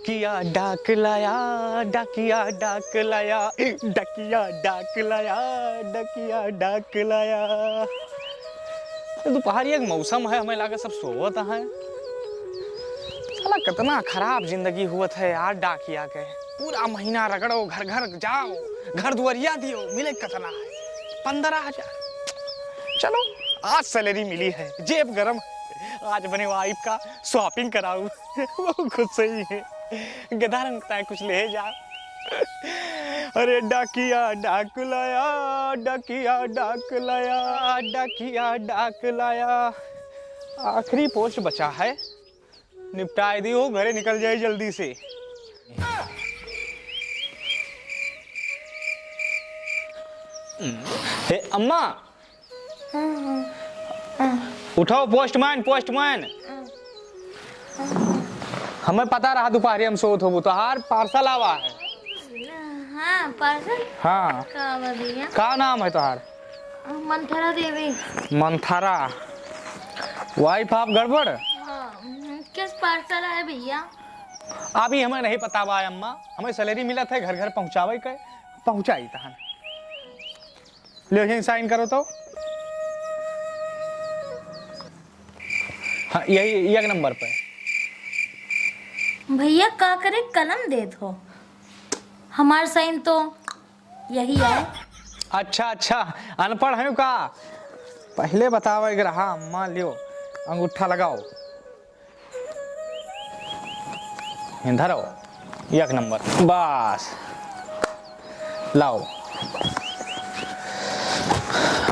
डाकिया डाक लाया, डाकिया डाक लाया, डाकिया डाक लाया, डाकिया डाक लाया। दोपहर एक मौसम है, हमें लगा सब सोवत है। साला कितना खराब जिंदगी हुआ है यार। डाकिया के पूरा महीना रगड़ो, घर घर जाओ, घर दुआरिया दियो, मिले कितना है? 15,000। चलो आज सैलरी मिली है, जेब गरम, आज बने वाइफ का शॉपिंग कराऊं। वो खुद सही है, गधा रंगता है, कुछ ले जा। अरे डाकिया डाक लाया, डाकिया डाक लाया, डाकिया डाक लाया। आखिरी पोस्ट बचा है, निपटा दियो, घरे निकल जाए जल्दी से। हे अम्मा, उठाओ, पोस्टमैन पोस्टमैन। हमें पता रहा दोपहर हम सोत हो, तो हार पार्सल आवा है। हाँ पार्सल। हाँ का नाम है तुहार? मंथरा देवी। मंथरा, वाइफ आप गड़बड़। हाँ, किस पार्सल है भैया? अभी हमें नहीं पता बा अम्मा, हमें सैलरी मिला था, घर घर पहुंचावे के, पहुंचाई तहन। ले साइन करो तो। हाँ यही एक नंबर पे। भैया का करे, कलम दे दो, हमार साइन तो यही है। अच्छा अच्छा, अनपढ़ है का? पहले बतावे रहा अम्मा, लियो अंगूठा लगाओ, धरो, एक नंबर, बस लाओ।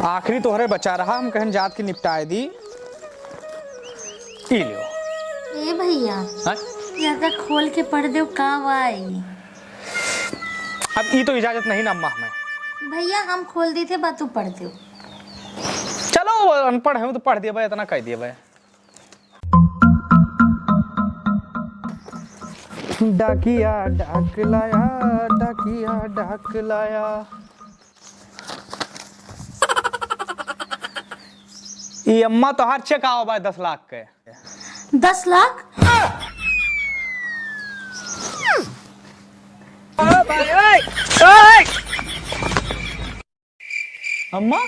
आखिरी तोहरे बचा रहा, हम कहीं जात की निपटाए दी। लियो। ए भैया, ज्यादा खोल के पढ़ दो का भाई। अब ये तो इजाजत नहीं ना अम्मा हमें। भैया हम खोल दी थे, बात तू पढ़ दो। चलो अनपढ़ है तो पढ़ दिया भाई, इतना कह दिया भाई। डाकिया डाक लाया, डाकिया डाक लाया। ये अम्मा तो हर चेक आओ भाई 10 लाख के। 10 लाख? अम्मा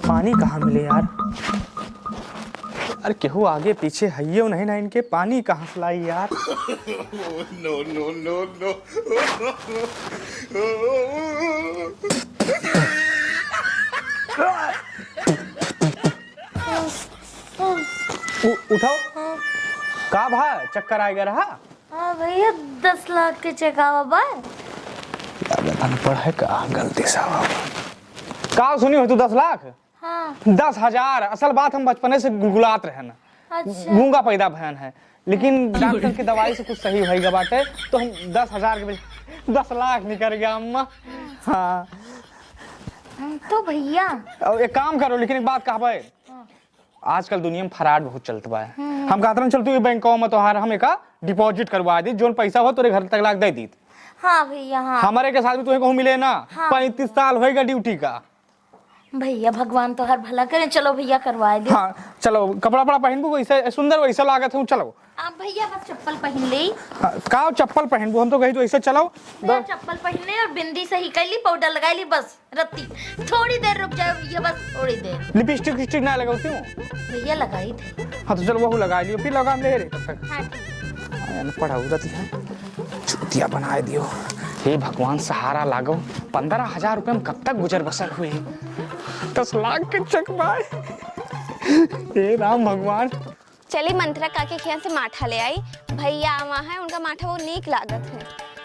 पानी कहाँ मिले यार? अरे केहू आगे पीछे हइयो नहीं ना, इनके पानी कहाँ से लाई यार? No no no no. उठाओ। का भा चक्कर आएगा रहा? हाँ भैया 10 लाख के चेक आवा बाय। अनपढ़ है का, गलती से का सुनी हो तू? 10 लाख? हाँ 10,000। असल बात हम बचपने से गुलगुलात रहे ना। अच्छा। गूंगा पैदा भयन है, लेकिन डॉक्टर की दवाई से कुछ सही भई बाटे, तो हम 10,000 के बजाय 10 लाख निकल गया अम्मा। हाँ तो भैया और एक काम करो, लेकिन एक बात कहबे, आजकल दुनिया में फ्रॉड बहुत चलता है। हम कहते हैं चल तू बैंकों में तोहार हम एक डिपॉजिट करवा दी, जोन पैसा हो तोरे घर तक लाग दे दी। हाँ भैया हाँ। हमारे के साथ भी तुम्हें कहूँ मिले ना। हाँ। 35 साल होएगा ड्यूटी का। भैया भगवान तो हर भला करे, चलो भैया करवा दे। हाँ चलो, कपड़ा पड़ा पहनबू वैसे सुंदर, वैसा लागत हूँ। चलो आप भैया बस चप्पल पहन ले। का चप्पल पहनबू? हम तो कही तो ऐसे चलो। चप्पल पहन ले और बिंदी सही कर ली, पाउडर लगा ली, बस रत्ती थोड़ी देर रुक जाओ भैया, बस थोड़ी देर। लिपस्टिक विस्टिक ना लगाती हूँ भैया लगाई थे। हाँ तो चलो वो लगा लियो, फिर लगा ले रहे तब तक। हाँ पढ़ाऊ रहती है, चुतिया बना दियो। हे भगवान सहारा लागो। 15,000 रुपये में कब तक गुजर बसर हुए? 10 लाख के चेक बाय। हे राम भगवान। चली मंथरा काके खिया से माठा ले आई। भैया वहाँ है, उनका माठा वो नीक लागत है।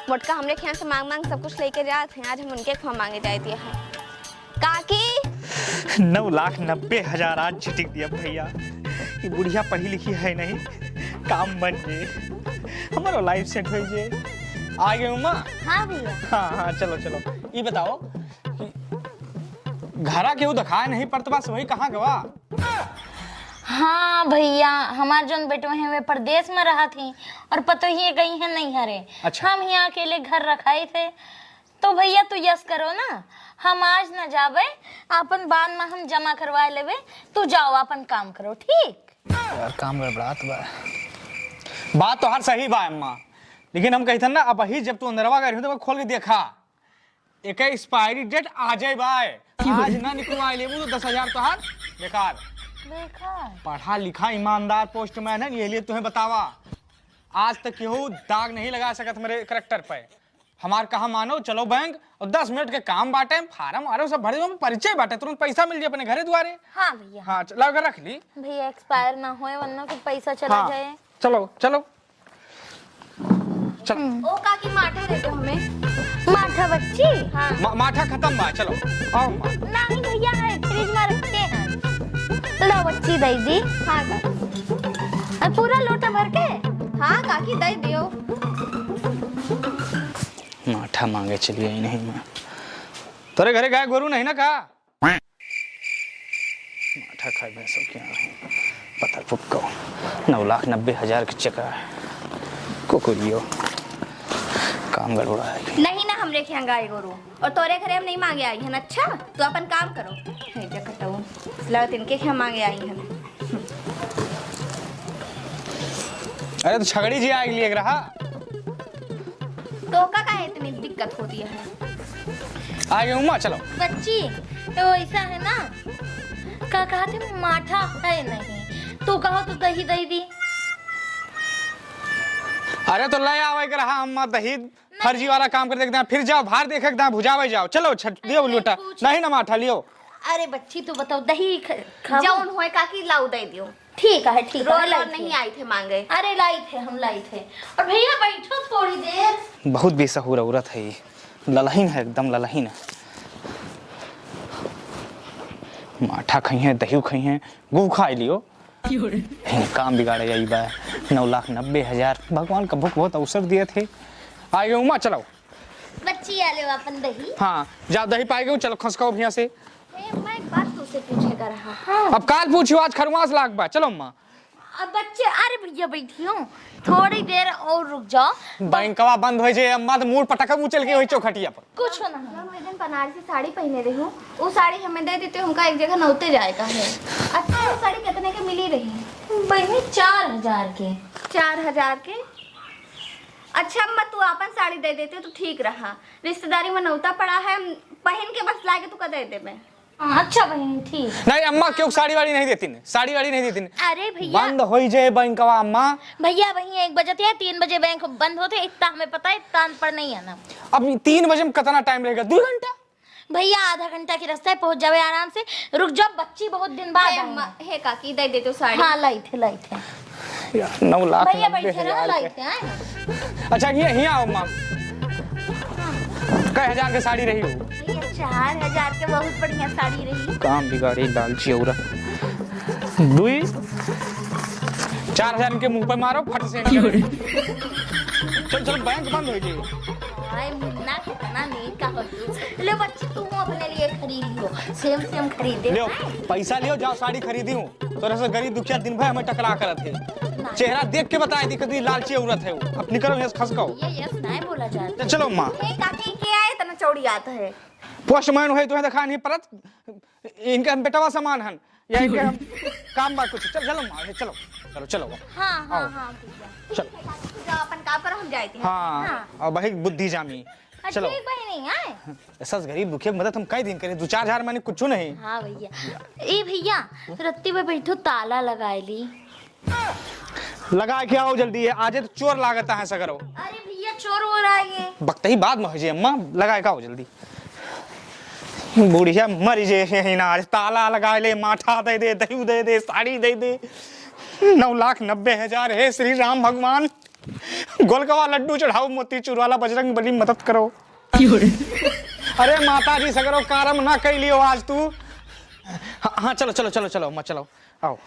मोटका हमरे खिया से मांग मांग सब कुछ लेके जाते हैं, आज हम उनके खिया मांगे जाए दिया है। काकी 9,90,000 आज झिटिक दिया भैया। ये बुढ़िया पढ़ी लिखी है नहीं, काम बन जे, हमारा लाइफ सेट हो जे। आ गए उमा? हाँ भैया। हाँ हाँ चलो चलो। ये बताओ घरा केहू दिखाए नहीं पड़ता, वही कहाँ गवा? हाँ भैया, हमारे जोन बेटवा है वे प्रदेश में रहा थी और पतो ही गई है नहीं हरे। अच्छा। हम यहाँ अकेले घर रखाए थे, तो भैया तू यस करो ना, हम आज न जावे, अपन बाद में हम जमा करवा लेवे। तू जाओ अपन काम करो, ठीक? यार काम गड़बड़ात बा। बात तो हर सही बा अम्मा, लेकिन हम कहते ना अब ही जब तू अंदरवा गए तो खोल के देखा एक एक्सपायरी डेट आ जाए बाय। आज ना निकलवा लेबू तो 10,000 तो हाथ बेकार। पढ़ा लिखा ईमानदार पोस्टमैन है, ये लिए तुम्हें बतावा आज तक केहू दाग नहीं लगा सकत मेरे करेक्टर पे। हमार कहा मानो चलो बैंक और 10 मिनट के काम बाटे, फार्म आरो सब भरे दो, परिचय बाटे, तुरंत पैसा मिल जाए अपने घरे द्वारे। हाँ भैया, हाँ चलो अगर रख ली भैया एक्सपायर ना होए वरना फिर पैसा चला हाँ, जाए। चलो चलो चलो। ओ काकी माठा दे दो हमें। माठा बच्ची? हाँ माठा खत्म बा, चलो आओ माँ। नहीं भैया है, फ्रिज में रखते हैं। लो बच्ची दे दी। हाँ काकी। और पूरा लोटा भर के? हाँ काकी दे दियो। माठा मांगे चलिए ही नहीं मैं। तेरे घरे गाय गोरू नहीं ना का? माठा खाए मैं सब क्या पता पुपको 9,90,000 के चक्कर कुकुरियो काम गड़बड़ा है। नहीं ना हमरे के यहाँ गाय गोरू और तोरे घरे हम नहीं मांगे आई हैं। अच्छा तो अपन काम करो। हे जा कटाऊ लगा इनके यहाँ मांगे आई हैं। अरे तो छगड़ी जी आग लिए रहा तो का इतनी दिक्कत होती है? आगे उमा चलो। बच्ची तो ऐसा है ना, का कहा थे माठा है नहीं, तो कहो तो दही दे दी। अरे तो ले आवे के रहा अम्मा दही फर्जी वाला काम कर देखते हैं, फिर जाओ बाहर देखे के भुजावे जाओ। चलो लियो लोटा नहीं ना माठा लियो। अरे बच्ची तो बताओ दही जौन होए काकी लाऊ दे दियो। ठीक है ठीक है। रोल और नहीं आई थे मांगे। अरे लाई थे, हम लाई थे। और भैया बैठो थोड़ी देर। बहुत बेसहुर औरत है ये, ललहीन है एकदम ललहीन है। माठा खाई है दही खाई है गू खाई लियो, काम बिगाड़े यही बा। 9,90,000 भगवान का भूख बहुत अवसर दिए थे। आगे उमा चलो। बच्ची आ ले अपन दही। हाँ जा दही पाएगे चलो खसकाओ भैया से। मैं एक बात तुझसे पूछेगा रहा। हाँ। अब काल पूछियो आज खरमास लाग बा। चलो अम्मा। अब बच्चे अरे भैया बैठी हूँ, थोड़ी देर और रुक जाओ। बैंकवा बंद हो जाए अम्मा तो मूड पटका उचल के वही चौखटिया पर। कुछ ना मैं एक दिन बनारसी साड़ी पहने रही हूँ, वो साड़ी हमें दे देते हमका एक जगह नौते जाएगा है। अच्छा वो साड़ी कितने के मिली रही? बहनी 4,000 के। 4,000 के? अच्छा अम्मा तू अपन साड़ी दे देते तो ठीक रहा। रिश्तेदारी में नौता पड़ा है, पहन के बस लाके तू का दे दे। अच्छा बहन ठीक। नहीं अम्मा क्यों साड़ी वाड़ी नहीं देती, साड़ी वाड़ी नहीं देती। अरे भैया बंद हो जाए बैंकवा अम्मा। भैया वही 1 बजे थे, 3 बजे बैंक बंद होते, इतना हमें पता है, इतना पर नहीं है ना। अब 3 बजे में कितना टाइम रहेगा? 2 घंटा भैया, आधा घंटा की रास्ता है, पहुंच जावे आराम से। रुक जाओ बच्ची बहुत दिन बाद अम्मा हे काकी दे देते साड़ी। हाँ लाई थे यार 9,90,000 भैया बैठे रहो, लाई थे। अच्छा ये आओ अम्मा, कई हजार की साड़ी रही हो? भैया 4,000 के बहुत बढ़िया साड़ी रही। काम बिगाड़ी लालची औरत। 4,000 के मुंह पे मारो फट से। चल चल बैंक बंद हो गई। हाय मुन्ना कितना नेक का हो तू। ले बच्ची तू अपने लिए खरीद लियो, सेम खरीदे। लियो पैसा लियो, जाओ साड़ी खरीदी हूँ। तोरे से गरीब दुखिया दिन भर हमें टकरा करत है, चेहरा देख के बताए दी कितनी लालची औरत है वो। अब निकलो यहाँ से खसकाओ। ये यस नहीं बोला जाता। चलो माँ। हे काकी के आए तना चौड़ी आता है। पोस्टमैन है तुम्हें दिखा नहीं परत, इनके हम बेटवा सामान हन या इनके हम काम बात कुछ। चल चलो माँ चलो चलो चलो। हाँ हाँ हाँ चल जाओ अपन काम करो हम जाते हैं। हाँ और भाई बुद्धि जामी। चलो ठीक बहनी आए। ऐसा गरीब दुखिया मदद हम कई दिन करें, 2-4 मैंने कुछ नहीं। हाँ भैया। ए भैया रत्ती पे बैठो, ताला लगाए ली। लगा के आओ जल्दी है, आज तो चोर लागता है सगरो। अरे भैया चोर हो रहा है। वक्त ही बाद में हो जाए अम्मा, लगा के आओ जल्दी। बुढ़िया मर जे ना, आज ताला लगा ले, माठा दे दे, दही दे दे, साड़ी दे दे। 9,90,000 हे श्री राम भगवान, गोलगवा लड्डू चढ़ाओ, मोतीचूर वाला बजरंग बली मदद करो। अरे माता जी सगरो कारम ना कर लियो आज तू। हाँ चलो चलो चलो चलो अम्मा चलो आओ।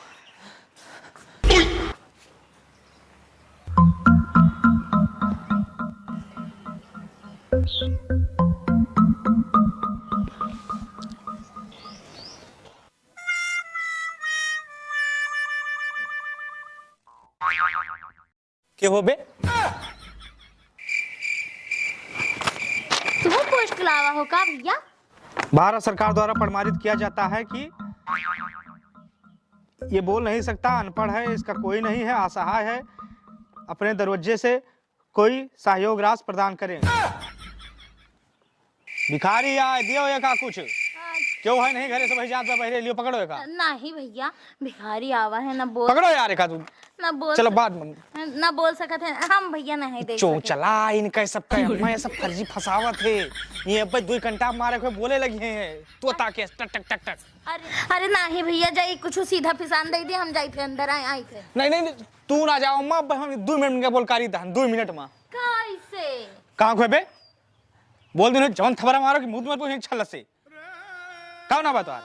क्या हो बे? तुम पोस्ट लावा हो का भैया? भारत सरकार द्वारा प्रमाणित किया जाता है कि ये बोल नहीं सकता, अनपढ़ है, इसका कोई नहीं है, असहाय है, अपने दरवाजे से कोई सहयोग राशि प्रदान करें। भिखारी आए दियो ये का कुछ क्यों है नहीं घरे से भाई जात बहरे लियो पकड़ो ये का नहीं भैया भिखारी आवा है ना बोल पकड़ो यार का तू ना बोल चलो बाद में ना बोल सकत है हम भैया नहीं दे चो चला इनका सब का मैं ये सब फर्जी फसावत है ये अब 2 घंटा मारे को बोले लगी हैं तो ताके टक टक टक टक अरे नहीं भैया जाई कुछ सीधा पिसान दे दे हम जाई थे अंदर आई थे नहीं नहीं तू ना जाओ मां हम 2 मिनट में बोल कारी दहन 2 मिनट में कैसे कहां खोबे बोल दिन जवन थबरा मारो कि मुंह में पूछ छल से का ना बता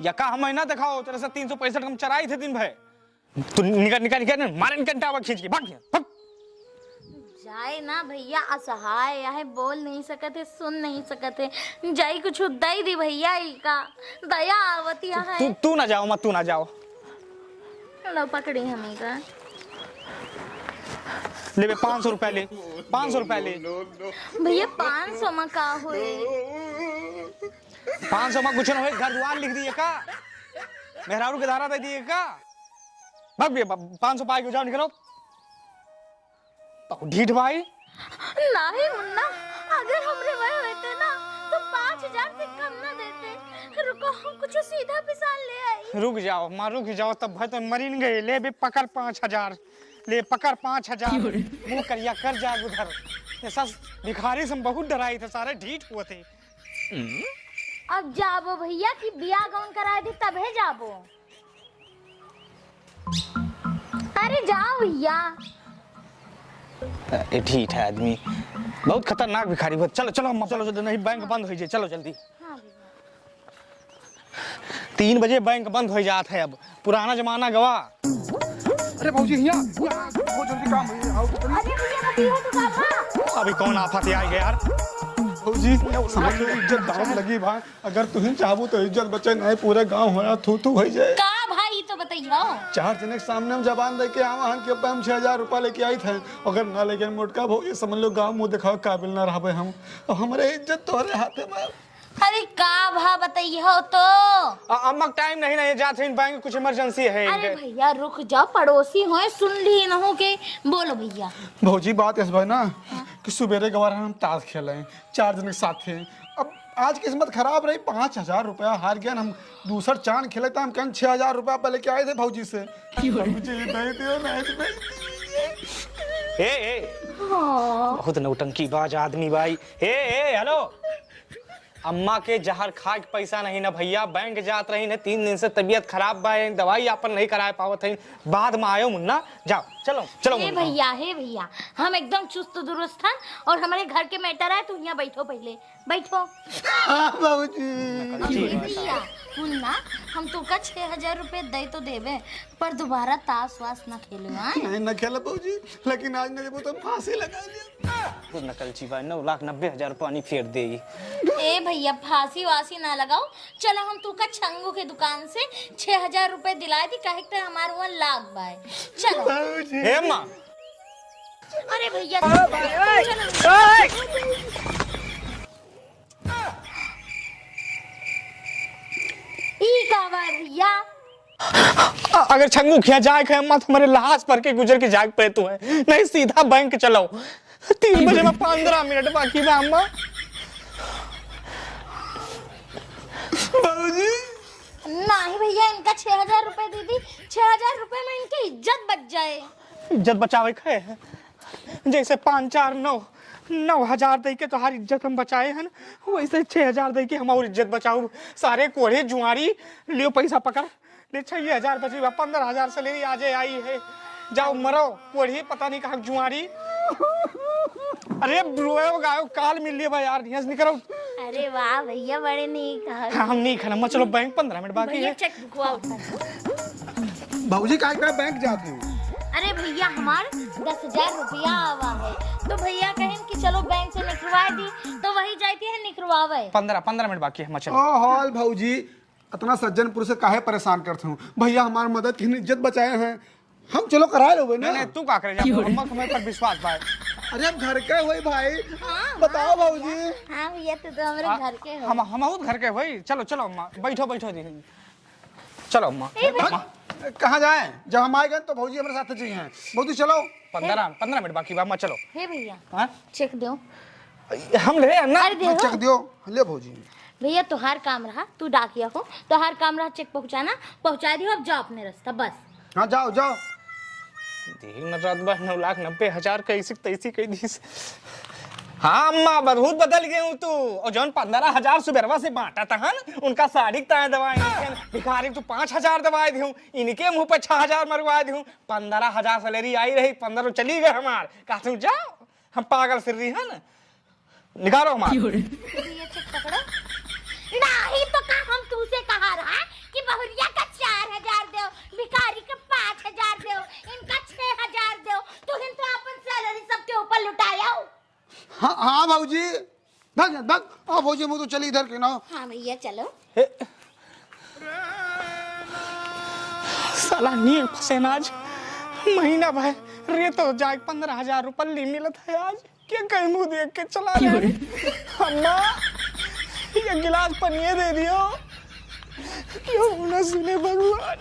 या का हम महीना दिखाओ तेरे से 365 हम चराई थे दिन भर तू निकल निकल निकल मारन घंटा खींच के भाग जाए ना भैया असहाय है बोल नहीं सकते सुन नहीं सकते जाई कुछ दई दी भैया का दया आवती है तू ना जाओ मत तू ना जाओ लो पकड़ी हमें का ले बे 500 रुपए ले 500 रुपए ले भैया 500 में का होए 500 में कुछ ना होए घर द्वार लिख दिए का मेहरारू के धारा दे दिए का भाग बे 500 पाए के जाओ निकलो तो ढीठ भाई नहीं मुन्ना अगर हमरे वह होते ना तो 5000 से कम ना देते रुको हम कुछ सीधा पिसान ले आई रुक जाओ मां रुक जाओ तब भाई तो मरीन गए ले बे पकड़ 5000 ले पकड़ 5000 मुंह करिया कर जा उधर ऐसा भिखारी से बहुत डराई थे सारे ढीठ हुए थे अब जाबो भैया की बिया गौन कराए दी तब है जाबो अरे जाओ भैया ढीठ है आदमी बहुत खतरनाक भिखारी बहुत चलो चलो चलो नहीं बैंक बंद हो जाए चलो जल्दी 3 बजे बैंक बंद हो जाता है अब पुराना जमाना गवा अरे भाजी यहाँ बहुत जल्दी काम है आओ अरे भैया अभी है तो पापा अभी कौन आफत आई गया यार भाजी समझ लो इज्जत दांव लगी भाई अगर तुम चाहबो तो इज्जत बचे नहीं पूरे गांव होया थू थू हो जाए का भाई तो बताइयो 4 जने के सामने हम जबान दे के आवा हम के हम 6000 रुपया लेके आई थे अगर ना लेके मोटका भाई समझ लो गांव मुंह दिखाओ काबिल ना रहबे हम हमारे इज्जत तोरे हाथे में अरे का भा बताइयो तो अम्मा टाइम नहीं जाते इन बैंक कुछ इमरजेंसी है अरे भैया रुक जाओ पड़ोसी हो सुन ली न हो के बोलो भैया भौजी बात ऐसे भाई ना कि सुबेरे गवार हम ताश खेले 4 जने के साथ थे अब आज किस्मत खराब रही 5000 रुपया हार गया हम दूसर चांद खेले तो हम कहीं 6000 रुपया पहले के आए थे भौजी से बहुत नौटंकी बाज आदमी भाई हेलो अम्मा के जहर खा के पैसा नहीं ना भैया बैंक जात रही ने 3 दिन से तबीयत खराब बा दवाई अपन नहीं कराए पावत है बाद में आयो मुन्ना जाओ चलो चलो हे भैया हम एकदम चुस्त दुरुस्त हैं और हमारे घर के मैटर है तो यहाँ बैठो पहले बैठो भैया मुन्ना हम तो का 6000 रुपए दे तो देवे पर दोबारा ताश वास ना खेलो नहीं ना खेला भौजी लेकिन आज नहीं देबो तो फांसी लगा दे नकल छी भाई 9,90,000 पानी फेर दे ए भैया फांसी वासी ना लगाओ चलो हम तू का छंगू के दुकान से 6000 रुपए दिला दी काहे के हमारे वहाँ लाग बाय चलो हे मां अरे भैया ई का बा भैया अगर छंगू खिया जाए के अम्मा तुम्हारे लाश पर के गुजर के जाग पे तू है नहीं सीधा बैंक चलो 3 बजे में 15 मिनट बाकी में अम्मा बाबूजी नहीं भैया इनका 6000 रुपए दे दी 6000 रुपए में इनकी इज्जत बच जाए इज्जत बचावे के जैसे 5 4 9,000 दे के तुम्हारी इज्जत हम बचाए हैं वैसे 6,000 दे के हम और इज्जत बचाओ सारे कोढ़े जुआरी लियो पैसा पकड़ ले 6,000 बची 15,000 से ले आज आई है जाओ मरो कोढ़ी पता नहीं कहाँ जुआरी अरे रोयो गायो काल मिल लिया भाई यार यहाँ से निकलो अरे वाह भैया बड़े नहीं कहा हम नहीं खाना चलो बैंक 15 मिनट बाकी है चेक बुकवा उठा बाबूजी का बैंक जाते हो अरे भैया हमार 10,000 रुपया आवा है तो भैया कहें कि चलो बैंक से निकलवा दी तो वही जाती है निकलवावे 15 मिनट बाकी है चलो ओ हॉल भौजी इतना सज्जन पुरुष से काहे परेशान करते हूँ भैया हमारी मदद की इज्जत बचाए हैं हम चलो करा लो नहीं तू का करे जा अम्मा तुम्हारे पर विश्वास पाए अरे अब घर के हुई भाई, बताओ भाजी। हाँ भैया तू तो हमारे घर के हो। हम घर के भाई। चलो चलो अम्मा, बैठो बैठो दी। चलो अम्मा। कहाँ जाए? जब हम आए गए तो भाजी हमारे साथ चाहिए। भाजी चलो। 15 मिनट बाकी बा, अम्मा चलो। हे भैया हाँ? चेक दो। हम ले अन्ना। अरे देखो चेक दियो, ले भाजी। भैया तोहार काम रहा, तू डाकिया को तोहार काम रहा चेक पहुंचाना, पहुंचा दियो, अब जाओ अपने रास्ता बस। हाँ जाओ जाओ। देख न रात बा 9,90,000 कैसी तैसी कह दी। हाँ अम्मा बहुत बदल गए हूँ तू। और जौन 15,000 सुबेरवा से बांटा था न, उनका साड़ी ताए दवाई भिखारी तू 5,000 दवाई दी हूँ, इनके मुंह पर 6,000 मरवा दी हूँ। 15,000 सैलरी आई रही, 15 चली गए हमार। कहते जाओ हम पागल फिर रही है ना, निकालो हमार। भैया चेक पकड़ो। नहीं तो का हम तुझसे कहा रहा कि बहुरिया का 4,000 दो, भिखारी का 5,000 दो, इनका 6,000 दो। तू तो अपन सैलरी सबके ऊपर लुटाया हो। हाँ हाँ भाजी, भाग भाग। हाँ भाजी मुझे तो चली इधर के ना। हाँ भैया चलो। साला नील फसेन आज महीना भर रे तो जाए 15,000 रुपये मिलत है आज। क्या कहीं मुंह देख के चला गए। अम्मा ये गिलास पनिए दे दियो, क्यों न सुने भगवान।